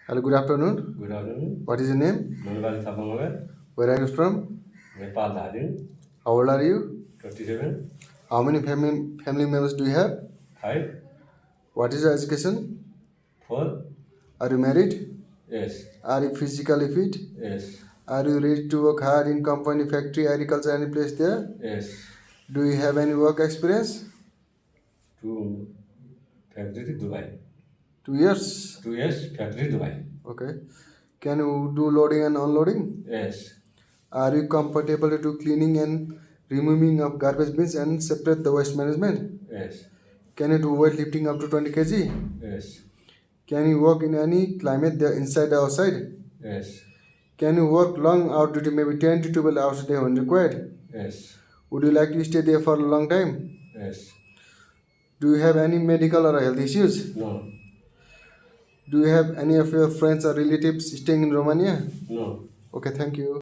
Hello, good afternoon. Good afternoon. What is your name? Thapa. Where are you from? Bahadur. How old are you? 27. How many family members do you have? 5. What is your education? 4. Are you married? Yes. Are you physically fit? Yes. Are you ready to work hard in company, factory, agriculture, any place there? Yes. Do you have any work experience? To factory Dubai. 2 years. 2 years factory Dubai. Okay. Can you do loading and unloading? Yes. Are you comfortable to do cleaning and removing of garbage bins and separate the waste management? Yes. Can you do weightlifting up to 20 kg? Yes. Can you work in any climate there inside or outside? Yes. Can you work long out duty, maybe 10 to 12 hours a day when required? Yes. Would you like to stay there for a long time? Yes. Do you have any medical or health issues? No. Do you have any of your friends or relatives staying in Romania? No. Okay, thank you.